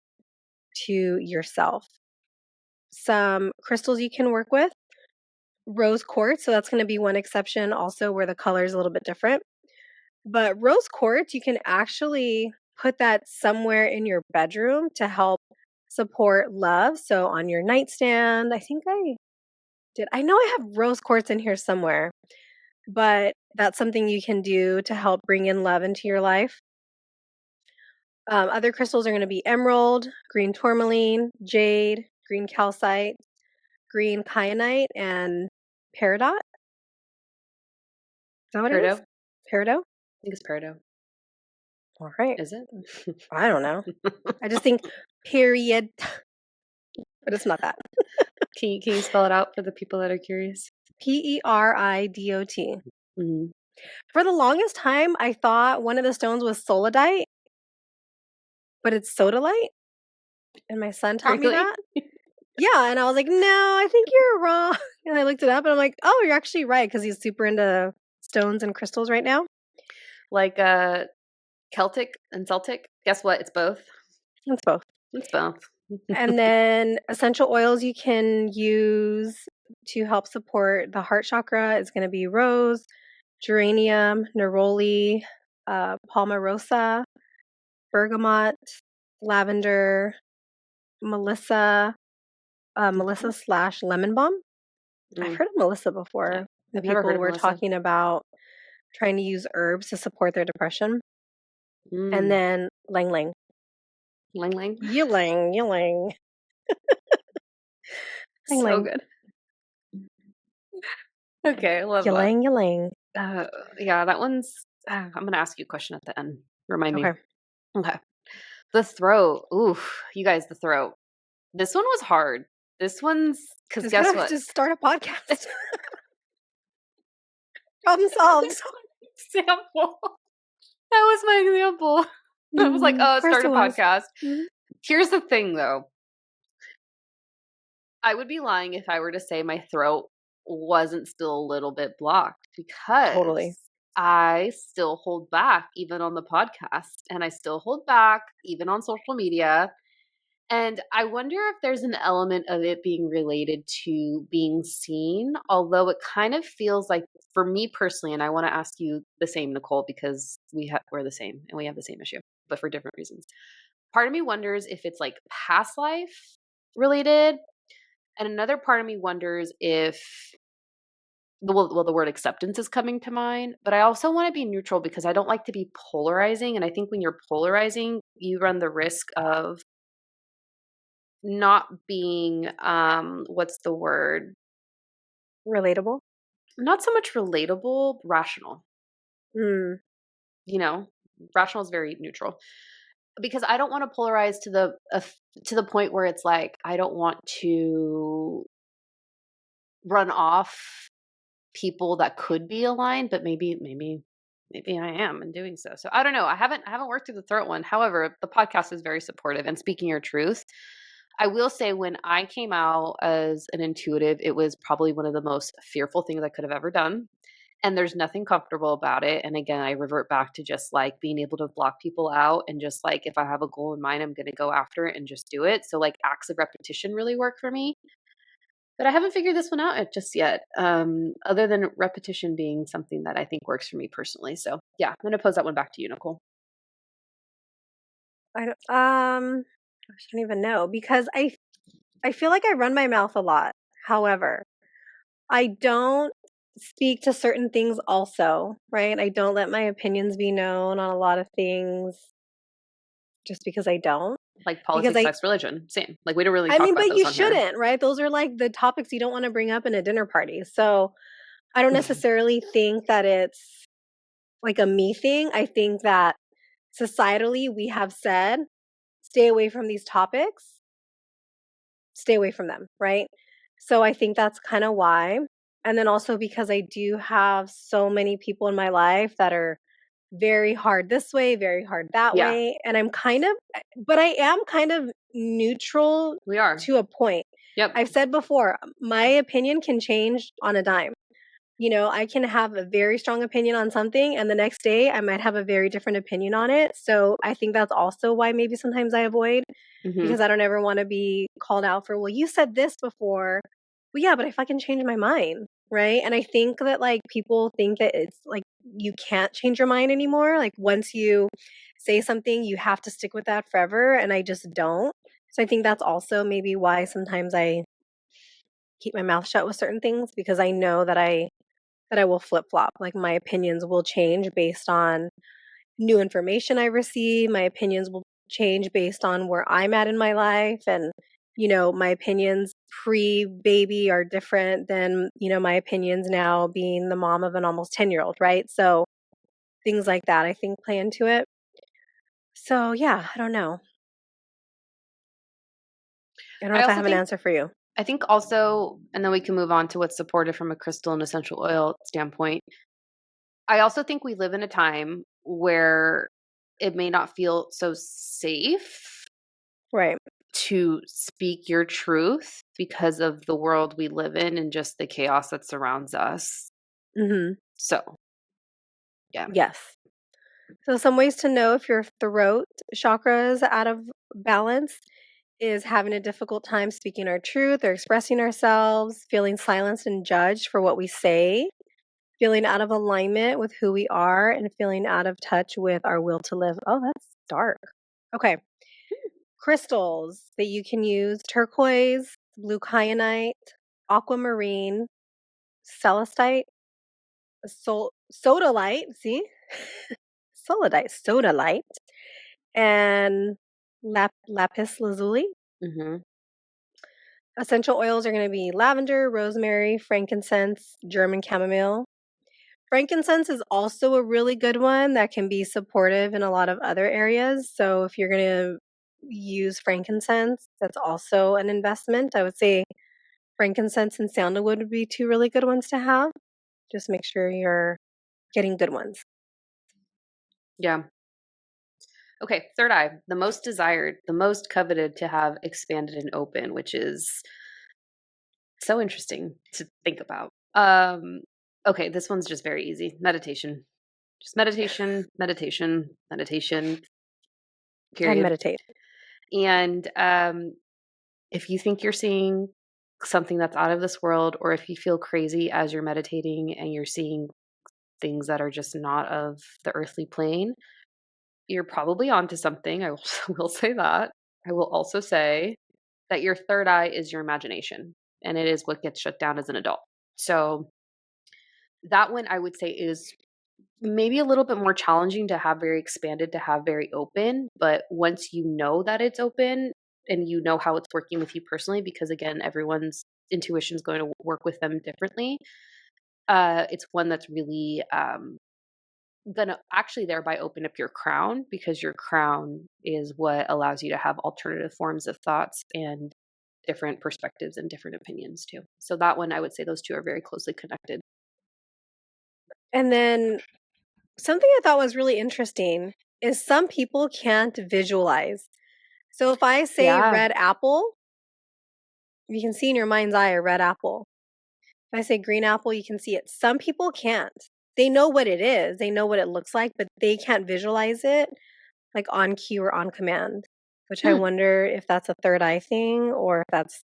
S1: to yourself. Some crystals you can work with: rose quartz. So that's going to be one exception also, where the color is a little bit different. But rose quartz, you can actually put that somewhere in your bedroom to help support love. So on your nightstand, I think I did. I know I have rose quartz in here somewhere, but that's something you can do to help bring in love into your life. Other crystals are going to be emerald, green tourmaline, jade, green calcite, green kyanite, and peridot. Is that what it is?
S2: Peridot?
S1: Peridot?
S2: I think it's peridot.
S1: All right.
S2: Is it?
S1: I don't know. I just think period, but it's not that.
S2: Can you spell it out for the people that are curious?
S1: Peridot.
S2: Mm-hmm.
S1: For the longest time, I thought one of the stones was solidite, but it's sodalite. And my son taught me
S2: Really?
S1: that. Yeah. And I was like, no, I think you're wrong. And I looked it up and I'm like, oh, you're actually right. Because he's super into stones and crystals right now.
S2: Like Celtic and Celtic? Guess what? It's both.
S1: It's both.
S2: It's both.
S1: And then essential oils you can use to help support the heart chakra is going to be rose, geranium, neroli, palmarosa, bergamot, lavender, Melissa,
S2: Okay.
S1: Melissa slash lemon balm. I've
S2: Mm.
S1: heard of Melissa before when
S2: I've never heard
S1: people
S2: of
S1: were
S2: Melissa.
S1: talking about trying to use herbs to support their depression. And
S2: Mm.
S1: then lang lang.
S2: Lang lang.
S1: Ylang, ylang. Lang
S2: So
S1: lang.
S2: good. Okay, I love that.
S1: Ylang, ylang.
S2: Uh, yeah, that one's. I'm gonna ask you a question at the end. Remind me.
S1: Okay.
S2: Okay. The throat. Oof, you guys, the throat. This one was hard. This one's because
S1: Just
S2: guess
S1: gotta
S2: what?
S1: just start a podcast. Problem solved.
S2: Example. That was my example. I was like,
S1: Of
S2: oh,
S1: course
S2: start
S1: it
S2: a
S1: was.
S2: podcast.
S1: Mhm.
S2: Here's the thing, though. I would be lying if I were to say my throat wasn't still a little bit blocked
S1: Totally.
S2: because I still hold back even on the podcast and I still hold back even on social media. And I wonder if there's an element of it being related to being seen, although it kind of feels like for me personally, and I want to ask you the same, Nichole, because we're the same and we have the same issue, but for different reasons. Part of me wonders if it's like past life related, and another part of me wonders if the word acceptance is coming to mind, but I also want to be neutral because I don't like to be polarizing. And I think when you're polarizing, you run the risk of not being, what's the word?
S1: Relatable.
S2: Not so much relatable, rational.
S1: Mm,
S2: You know, rational is very neutral because I don't want to polarize to the point where it's like I don't want to run off people that could be aligned, but maybe I am in doing so. So I don't know. I haven't worked through the third one. However, the podcast is very supportive and speaking your truth. I will say when I came out as an intuitive, it was probably one of the most fearful things I could have ever done. And there's nothing comfortable about it. And again, I revert back to just like being able to block people out and just like if I have a goal in mind, I'm going to go after it and just do it. So like acts of repetition really work for me. But I haven't figured this one out just yet, other than repetition being something that I think works for me personally. So yeah, I'm going to pose that one back to you, Nichole.
S1: I don't, I don't even know because I feel like I run my mouth a lot. However, I don't. speak to certain things also, right? I don't let my opinions be known on a lot of things just because I don't.
S2: Like
S1: Because
S2: politics, sex, religion, same. Like we don't really
S1: I
S2: talk
S1: mean,
S2: about
S1: but
S2: those
S1: you
S2: on here.
S1: shouldn't, right? Those are like the topics you don't want to bring up in a dinner party. So I don't necessarily think that it's like a me thing. I think that societally we have said, stay away from these topics, stay away from them, right? So I think that's kind of why. And then also because I do have so many people in my life that are very hard this way, very hard that
S2: Yeah,
S1: way. And but I am kind of neutral
S2: we are.
S1: to a point.
S2: Yep.
S1: I've said before, my opinion can change on a dime. You know, I can have a very strong opinion on something, and the next day I might have a very different opinion on it. So I think that's also why maybe sometimes I avoid
S2: Hmm.
S1: because I don't ever want to be called out for, well, you said this before. Well, yeah, but if I can change my mind, right? And I think that like people think that it's like you can't change your mind anymore. Like once you say something, you have to stick with that forever. And I just don't. So I think that's also maybe why sometimes I keep my mouth shut with certain things because I know that I will flip flop. Like my opinions will change based on new information I receive. My opinions will change based on where I'm at in my life. And, you know, my opinions pre baby are different than, you know, my opinions now being the mom of an almost 10-year-old, right? So things like that, I think, play into it. So, yeah, I don't know. I don't know
S2: I
S1: if I
S2: also
S1: have an
S2: think
S1: answer for you.
S2: I think also, and then we can move on to what's supportive from a crystal and essential oil standpoint. I also think we live in a time where it may not feel so safe
S1: Right.
S2: to speak your truth because of the world we live in and just the chaos that surrounds us.
S1: Hmm.
S2: So, yeah.
S1: Yes. So, some ways to know if your throat chakra is out of balance is having a difficult time speaking our truth or expressing ourselves, feeling silenced and judged for what we say, feeling out of alignment with who we are, and feeling out of touch with our will to live. Oh, that's dark. Okay. Crystals that you can use: turquoise, blue kyanite, aquamarine, celestite, sodalite. See? Sodalite, and lapis lazuli.
S2: Hmm.
S1: Essential oils are going to be lavender, rosemary, frankincense, German chamomile. Frankincense is also a really good one that can be supportive in a lot of other areas. So if you're going to use frankincense, that's also an investment. I would say frankincense and sandalwood would be two really good ones to have. Just make sure you're getting good ones.
S2: Yeah. Okay. Third eye, the most desired, the most coveted to have expanded and open, which is so interesting to think about. Okay. This one's just very easy meditation. Just meditation, meditation, meditation,
S1: And
S2: period.
S1: meditate.
S2: And if you think you're seeing something that's out of this world, or if you feel crazy as you're meditating and you're seeing things that are just not of the earthly plane, you're probably onto something. I will, will say that. I will also say that your third eye is your imagination, and it is what gets shut down as an adult. So that one I would say is maybe a little bit more challenging to have very expanded, to have very open, but once you know that it's open and you know how it's working with you personally, because again, everyone's intuition is going to work with them differently. It's one that's really gonna actually thereby open up your crown, because your crown is what allows you to have alternative forms of thoughts and different perspectives and different opinions too. So that one, I would say those two are very closely connected.
S1: And then something I thought was really interesting is some people can't visualize. So if I say
S2: Yeah.
S1: red apple, you can see in your mind's eye a red apple. If I say green apple, you can see it. Some people can't. They know what it is, they know what it looks like, but they can't visualize it like on cue or on command, which I
S2: Hmm.
S1: wonder if that's a third eye thing or if that's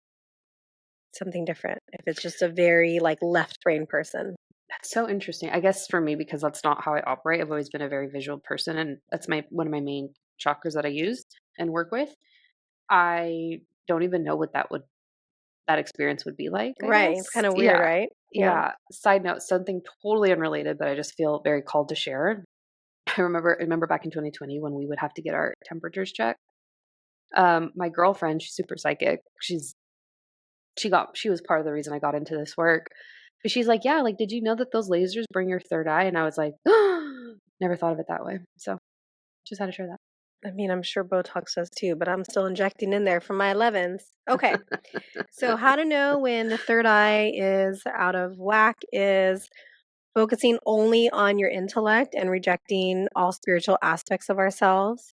S1: something different, if it's just a very like left brain person.
S2: That's so interesting. I guess for me, because that's not how I operate. I've always been a very visual person, and that's my one of my main chakras that I use and work with. I don't even know what that experience would be like, I
S1: Right. It's
S2: guess.
S1: kind of weird,
S2: Yeah.
S1: right? Yeah.
S2: Yeah. Side note, something totally unrelated, but I just feel very called to share. I remember back in 2020 when we would have to get our temperatures checked. My girlfriend, she's super psychic. She was part of the reason I got into this work. But she's like, "Yeah, like, did you know that those lasers bring your third eye?" And I was like, never thought of it that way. So just had to share
S1: I mean, I'm sure Botox does too, but I'm still injecting in there for my 11s. Okay.
S2: that.
S1: So, how to know when the third eye is out of whack is focusing only on your intellect and rejecting all spiritual aspects of ourselves.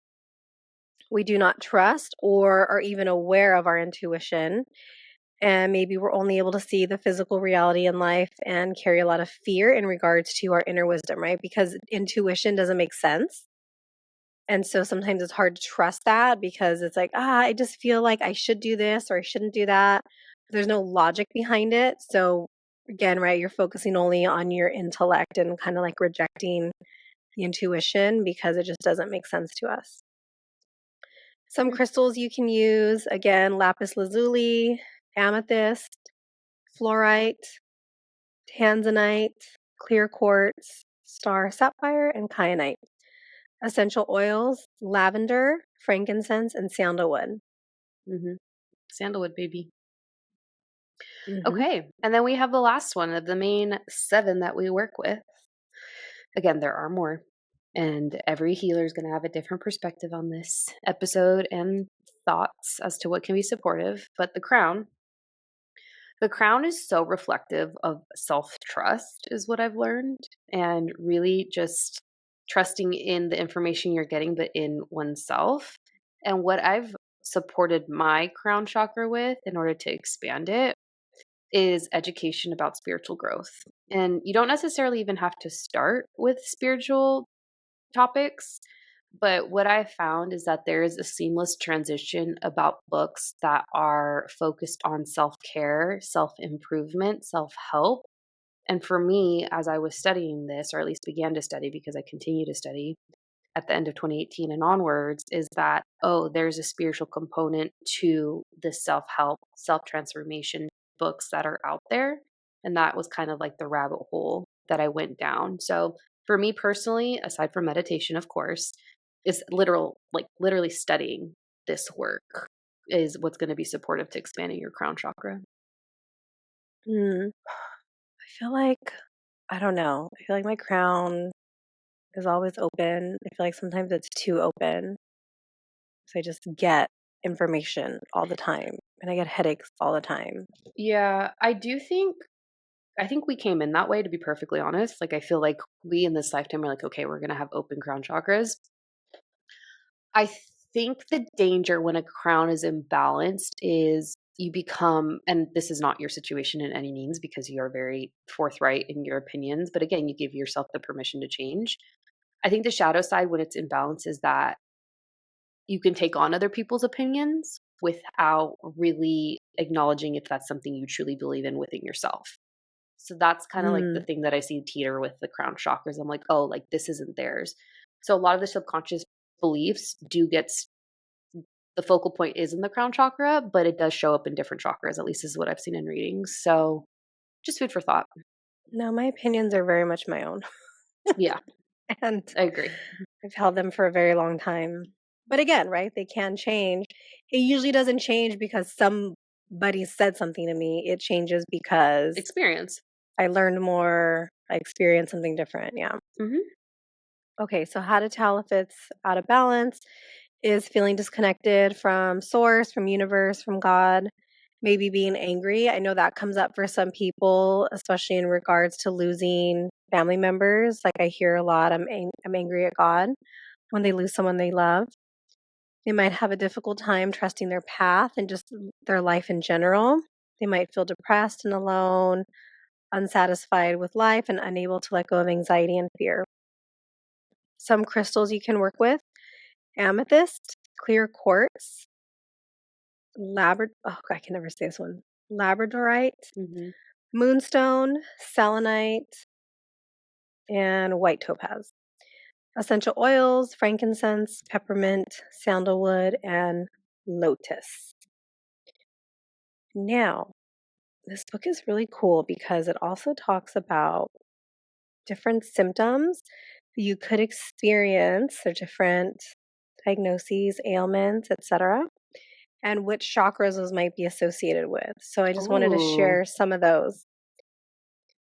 S1: We do not trust or are even aware of our intuition. And maybe we're only able to see the physical reality in life and carry a lot of fear in regards to our inner wisdom, right? Because intuition doesn't make sense. And so sometimes it's hard to trust that because it's like, I just feel like I should do this or I shouldn't do that. There's no logic behind it. So again, right, you're focusing only on your intellect and kind of like rejecting the intuition because it just doesn't make sense to us. Some
S2: Yeah.
S1: crystals you can use, again, lapis lazuli, amethyst, fluorite, tanzanite, clear quartz, star sapphire, and kyanite. Essential oils, lavender, frankincense, and sandalwood.
S2: Mhm. Sandalwood, baby.
S1: Hmm.
S2: Okay. And then we have the last one of the main 7 that we work with. Again, there are more. And every healer is going to have a different perspective on this episode and thoughts as to what can be supportive. But the crown is so reflective of self trust, is what I've learned. And really just trusting in the information you're getting, but in oneself. And what I've supported my crown chakra with in order to expand it is education about spiritual growth. And you don't necessarily even have to start with spiritual topics. But what I found is that there is a seamless transition about books that are focused on self care, self improvement, self help. And for me, as I was studying this, or at least began to study because I continue to study at the end of 2018 and onwards, is that, oh, there's a spiritual component to the self help, self transformation books that are out there. And that was kind of like the rabbit hole that I went down. So for me personally, aside from meditation, of course, is literally studying this work is what's going to be supportive to expanding your crown chakra.
S1: Mm. I feel like, I don't know. I feel like my crown is always open. I feel like sometimes it's too open. So I just get information all the time and I get headaches all the time.
S2: Yeah, I think we came in that way, to be perfectly honest. Like, I feel like we in this lifetime are like, okay, we're going to have open crown chakras. I think the danger when a crown is imbalanced is you become, and this is not your situation in any means because you are very forthright in your opinions, but again, you give yourself the permission to change. I think the shadow side when it's imbalanced is that you can take on other people's opinions without really acknowledging if that's something you truly believe in within yourself. So that's kind of like the
S1: Mm.
S2: thing that I see teeter with the crown chakras. I'm like, oh, like this isn't theirs. So a lot of the subconscious beliefs do get the focal point is in the crown chakra, but it does show up in different chakras. At least is what I've seen in readings. So just food for thought.
S1: No, my opinions are very much my own.
S2: Yeah,
S1: And
S2: I agree.
S1: I've held them for a very long time. But again, right, they can change. It usually doesn't change because somebody said something to me. It changes because
S2: Experience.
S1: I learned more, I experienced something different. Yeah.
S2: Hmm.
S1: Okay, so how to tell if it's out of balance is feeling disconnected from source, from universe, from God, maybe being angry. I know that comes up for some people, especially in regards to losing family members. Like I hear a lot, I'm angry at God when they lose someone they love. They might have a difficult time trusting their path and just their life in general. They might feel depressed and alone, unsatisfied with life, and unable to let go of anxiety and fear. Some crystals you can work with: amethyst, clear quartz, I can never say this one. Labradorite,
S2: Hmm.
S1: moonstone, selenite, and white topaz. Essential oils: frankincense, peppermint, sandalwood, and lotus. Now, this book is really cool because it also talks about different symptoms that you could experience or different diagnoses, ailments, etc., and which chakras those might be associated with. So I just wanted to
S2: Ooh.
S1: share some of those.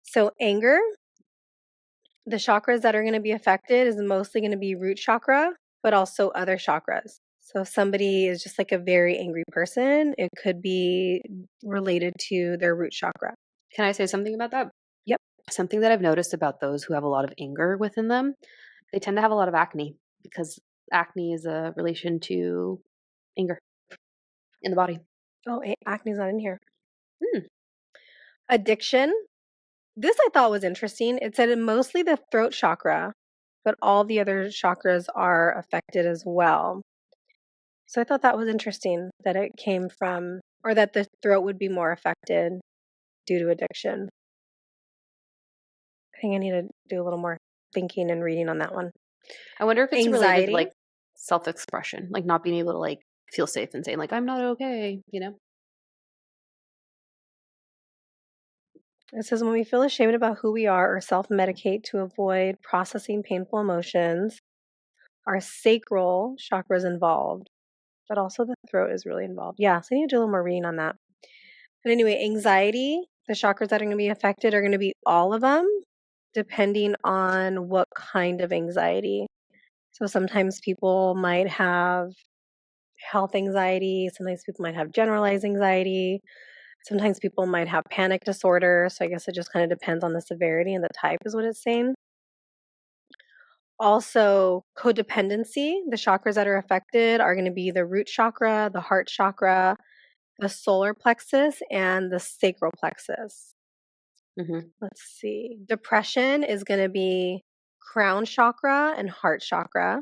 S1: So anger, the chakras that are going to be affected is mostly going to be root chakra, but also other chakras. So if somebody is just like a very angry person, it could be related to their root chakra.
S2: Can I say something about that?
S1: Yep.
S2: Something that I've noticed about those who have a lot of anger within them, they tend to have a lot of acne because acne is a relation to anger in the body.
S1: Oh, acne's not in here.
S2: Hmm.
S1: Addiction. This I thought was interesting. It said mostly the throat chakra, but all the other chakras are affected as well. So I thought that was interesting that it came from, or that the throat would be more affected due to addiction. I think I need to do a little more thinking and reading on that one.
S2: I wonder if it's related to
S1: Anxiety.
S2: like self-expression, like not being able to like feel safe and saying like I'm not okay, you know?
S1: It says when we feel ashamed about who we are or self medicate to avoid processing painful emotions, our sacral chakra is involved, but also the throat is really involved. Yeah, so I need to do a little more reading on that. But anyway, anxiety, the chakras that are going to be affected are going to be all of them, depending on what kind of anxiety. So sometimes people might have health anxiety, sometimes people might have generalized anxiety, sometimes people might have panic disorder. So I guess it just kind of depends on the severity and the type, is what it's saying. Also, codependency, the chakras that are affected are going to be the root chakra, the heart chakra, the solar plexus, and the sacral plexus.
S2: Hmm.
S1: Let's see. Depression is going to be crown chakra and heart chakra.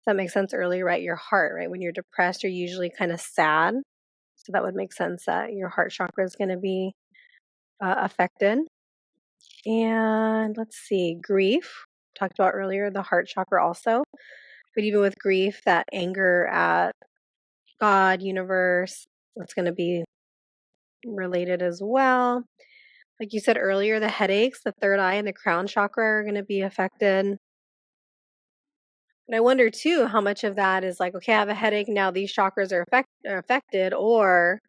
S1: That makes sense earlier, right? Your heart, right? When you're depressed, you're usually kind of sad. So that would make sense that your heart chakra is going to be affected. And let's see, grief, talked about earlier, the heart chakra also. But even with grief, that anger at God, universe, that's going to be related as well. Like you said earlier, the headaches, the third eye, and the crown chakra are going to be affected. And I wonder too how much of that is like, okay, I have a headache now; these chakras are affected, or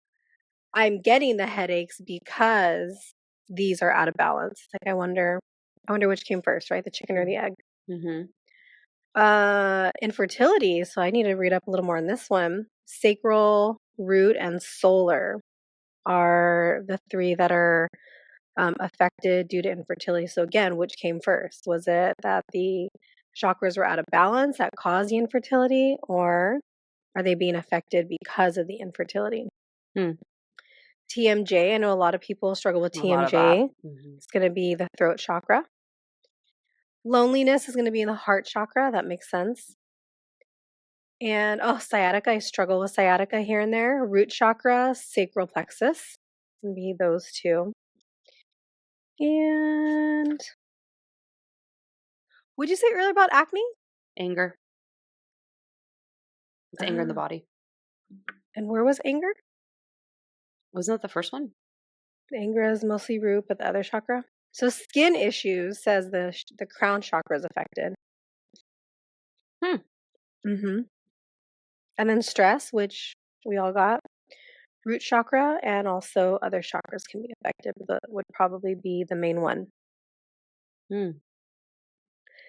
S1: I'm getting the headaches because these are out of balance. Like I wonder which came first, right? The chicken or the egg?
S2: Hmm.
S1: Infertility. So I need to read up a little more on this one. Sacral, root, and solar are the three that are affected due to infertility. So again, which came first? Was it that the chakras were out of balance that caused the infertility, or are they being affected because of the infertility?
S2: Hmm.
S1: TMJ, I know a lot of people struggle with
S2: A lot of that.
S1: TMJ.
S2: Hmm.
S1: It's going to be the throat chakra. Loneliness is going to be in the heart chakra. That makes sense. And oh, sciatica. I struggle with sciatica here and there. Root chakra, sacral plexus. Can be those two. And would you say earlier about acne?
S2: Anger. It's anger in the
S1: Uh,
S2: body.
S1: and where was anger?
S2: Wasn't that the first one?
S1: Anger is mostly root, but the other chakra. So skin issues says the crown chakra is affected.
S2: Hmm.
S1: Mm-hmm. And then stress, which we all got. Root chakra and also other chakras can be affected, but would probably be the main one.
S2: Hmm. I'm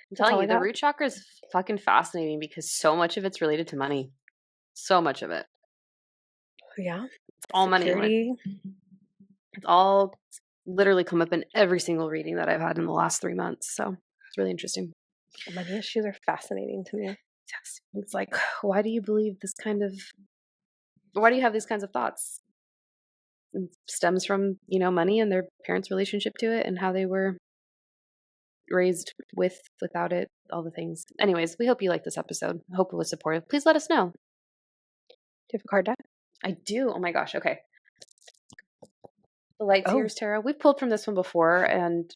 S1: That's
S2: telling
S1: all I
S2: you, the
S1: got.
S2: root chakra is fucking fascinating because so much of it's related to money. So much of it.
S1: Yeah.
S2: It's all money. Like
S1: Security.
S2: it's all literally come up in every single reading that I've had in the last 3 months. So it's really interesting.
S1: Money issues are fascinating to me.
S2: Yes. It's like, why do you believe this kind of why do you have these kinds of thoughts? It stems from, money and their parents' relationship to it and how they were raised with, without it, all the things. Anyways, we hope you like this episode. I hope it was supportive. Please let us know.
S1: Do you have a card deck?
S2: I do. Oh my gosh. Okay. The Light
S1: Oh.
S2: Seers Tarot. We've pulled from this one before and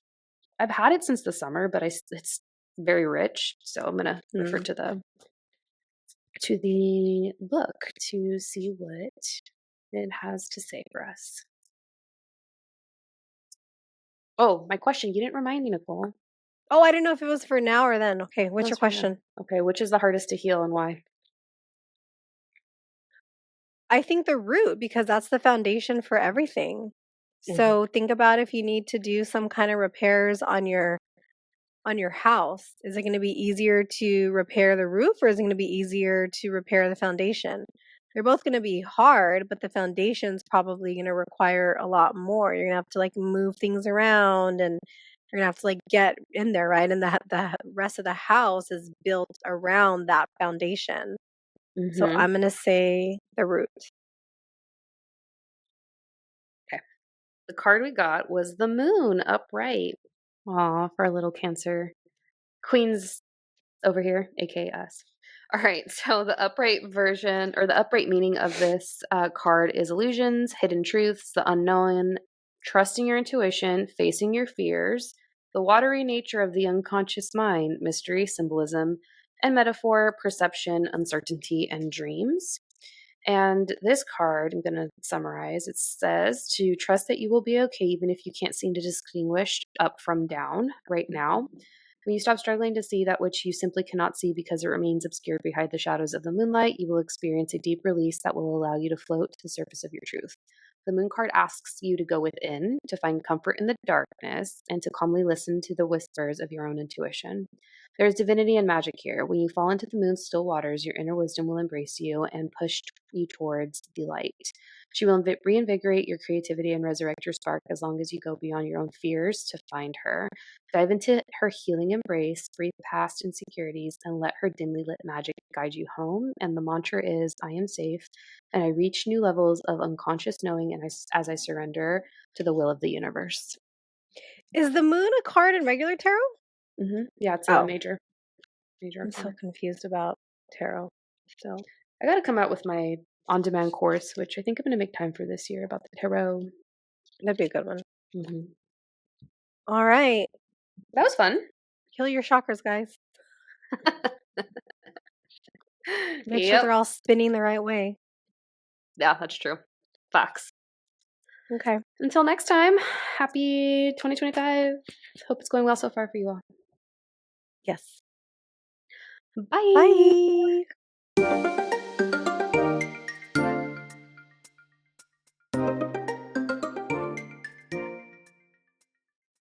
S2: I've had it since the summer, but it's very rich. So I'm going to refer
S1: Hmm.
S2: to the book to see what it has to say for us. Oh, my question. You didn't remind me, Nicole.
S1: Oh, I didn't know if it was for now or then. Okay,
S2: That
S1: what's your
S2: was for now.
S1: question?
S2: Okay, which is the hardest to heal and why?
S1: I think the root, because that's the foundation for everything.
S2: Mhm.
S1: So think about if you need to do some kind of repairs on your house. Is it going to be easier to repair the roof or is it going to be easier to repair the foundation? They're both going to be hard, but the foundation's probably going to require a lot more. You're going to have to like move things around and you're going to have to like get in there, right? And the rest of the house is built around that foundation. So
S2: Mhm.
S1: I'm going to say the root.
S2: Okay. The card we got was the moon upright. Aw, for our little Cancer queens over here, aka us. All right, so the upright version or the upright meaning of this card is illusions, hidden truths, the unknown, trusting your intuition, facing your fears, the watery nature of the unconscious mind, mystery, symbolism, and metaphor, perception, uncertainty, and dreams. And this card, I'm going to summarize. It says to trust that you will be okay, even if you can't seem to distinguish up from down right now. When you stop struggling to see that which you simply cannot see because it remains obscured behind the shadows of the moonlight, you will experience a deep release that will allow you to float to the surface of your truth. The moon card asks you to go within, to find comfort in the darkness, and to calmly listen to the whispers of your own intuition. There is divinity and magic here. When you fall into the moon's still waters, your inner wisdom will embrace you and push you towards the light. She will reinvigorate your creativity and resurrect your spark as long as you go beyond your own fears to find her. Dive into her healing embrace, breathe past insecurities, and let her dimly lit magic guide you home. And the mantra is I am safe, and I reach new levels of unconscious knowing and as I surrender to the will of the universe.
S1: Is the moon a card in regular tarot?
S2: Yeah, it's a
S1: Oh,
S2: major
S1: I'm so
S2: arcana.
S1: confused about tarot still.
S2: I got to come out with my on demand course, which I think I'm going to make time for this year about the tarot.
S1: That'd be a good one.
S2: hmm
S1: All right.
S2: That was fun.
S1: Heal your chakras, guys. Make sure they're
S2: Yep.
S1: all spinning the right way.
S2: Yeah, that's true. Facts.
S1: Okay.
S2: Until next time, happy 2025. Hope it's going well so far for you all.
S1: Yes.
S2: Bye.
S1: Bye.